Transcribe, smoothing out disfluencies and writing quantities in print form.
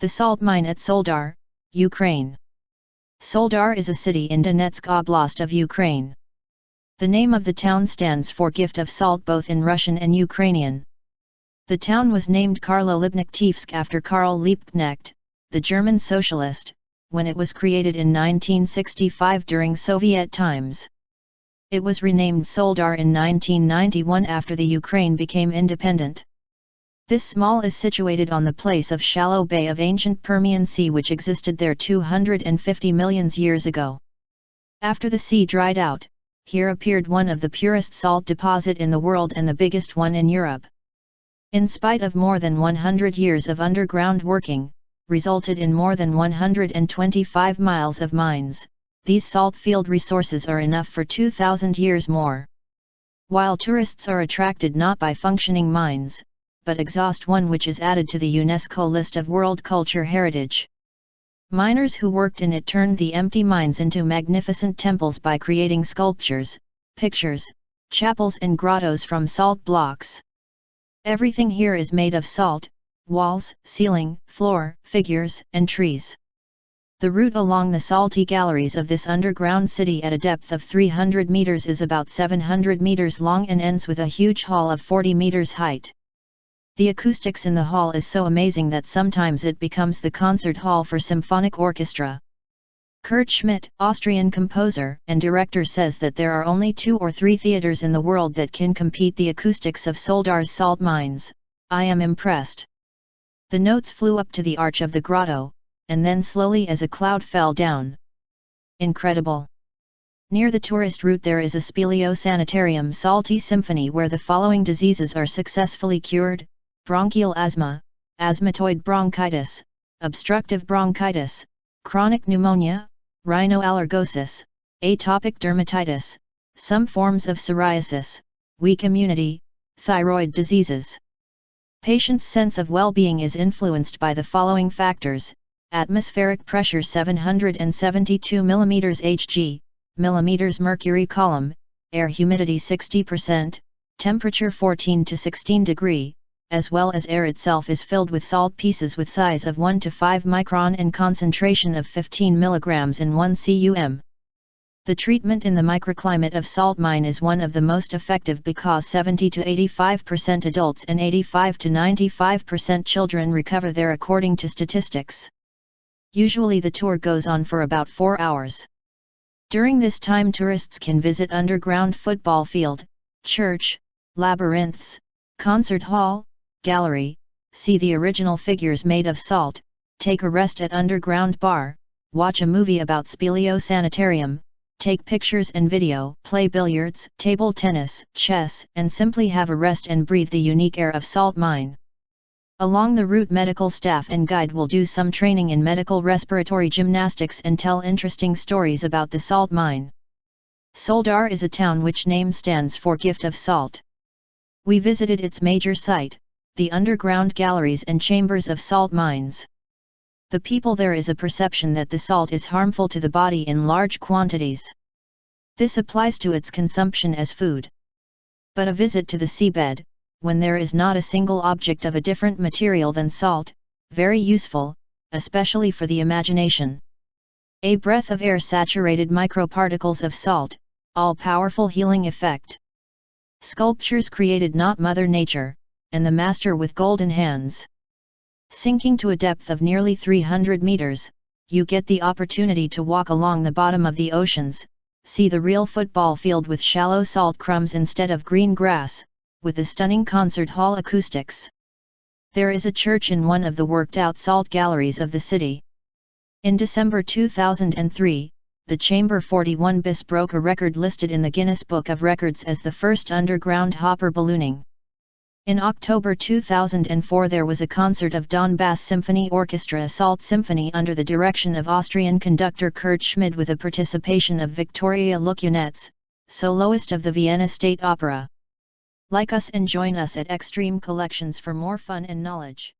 The salt mine at Soledar, Ukraine. Soledar is a city in Donetsk Oblast of Ukraine. The name of the town stands for gift of salt both in Russian and Ukrainian. The town was named Karlo-Libknekhtivsk after Karl Liebknecht, the German socialist, when it was created in 1965 during Soviet times. It was renamed Soledar in 1991 after the Ukraine became independent. This small is situated on the place of shallow bay of ancient Permian Sea which existed there 250 million years ago. After the sea dried out, here appeared one of the purest salt deposit in the world and the biggest one in Europe. In spite of more than 100 years of underground working, resulted in more than 125 miles of mines, these salt field resources are enough for 2,000 years more. While tourists are attracted not by functioning mines, but exhaust one which is added to the UNESCO list of World Culture Heritage. Miners who worked in it turned the empty mines into magnificent temples by creating sculptures, pictures, chapels and grottos from salt blocks. Everything here is made of salt: walls, ceiling, floor, figures, and trees. The route along the salty galleries of this underground city at a depth of 300 meters is about 700 meters long and ends with a huge hall of 40 meters height. The acoustics in the hall is so amazing that sometimes it becomes the concert hall for symphonic orchestra. Kurt Schmidt, Austrian composer and director, says that there are only 2 or 3 theaters in the world that can compete the acoustics of Soledar's salt mines. I am impressed. The notes flew up to the arch of the grotto, and then slowly as a cloud fell down. Incredible. Near the tourist route there is a speleo-sanitarium salty symphony where the following diseases are successfully cured: bronchial asthma, asthmatoid bronchitis, obstructive bronchitis, chronic pneumonia, rhinoallergosis, atopic dermatitis, some forms of psoriasis, weak immunity, thyroid diseases. Patients' sense of well-being is influenced by the following factors: atmospheric pressure 772 mm Hg, millimeters mercury column, air humidity 60%, temperature 14 to 16 degree, as well as air itself is filled with salt pieces with size of 1 to 5 micron and concentration of 15 mg in 1 cum. The treatment in the microclimate of salt mine is one of the most effective because 70 to 85% adults and 85 to 95% children recover there according to statistics. Usually the tour goes on for about 4 hours. During this time tourists can visit underground football field, church, labyrinths, concert hall, gallery, see the original figures made of salt, take a rest at underground bar, watch a movie about speleo-sanitarium, take pictures and video, play billiards, table tennis, chess, and simply have a rest and breathe the unique air of salt mine. Along the route medical staff and guide will do some training in medical respiratory gymnastics and tell interesting stories about the salt mine. Soledar is a town which name stands for gift of salt. We visited its major site, the underground galleries and chambers of salt mines. The people there is a perception that the salt is harmful to the body in large quantities. This applies to its consumption as food. But a visit to the seabed, when there is not a single object of a different material than salt, very useful, especially for the imagination. A breath of air saturated microparticles of salt, all-powerful healing effect. Sculptures created not Mother Nature, and the master with golden hands. Sinking to a depth of nearly 300 meters, you get the opportunity to walk along the bottom of the oceans, see the real football field with shallow salt crumbs instead of green grass, with the stunning concert hall acoustics. There is a church in one of the worked-out salt galleries of the city. In December 2003, the Chamber 41 bis broke a record listed in the Guinness Book of Records as the first underground hopper ballooning. In October 2004 there was a concert of Donbass Symphony Orchestra, a salt symphony under the direction of Austrian conductor Kurt Schmidt with the participation of Victoria Lukunets, soloist of the Vienna State Opera. Like us and join us at Extreme Collections for more fun and knowledge.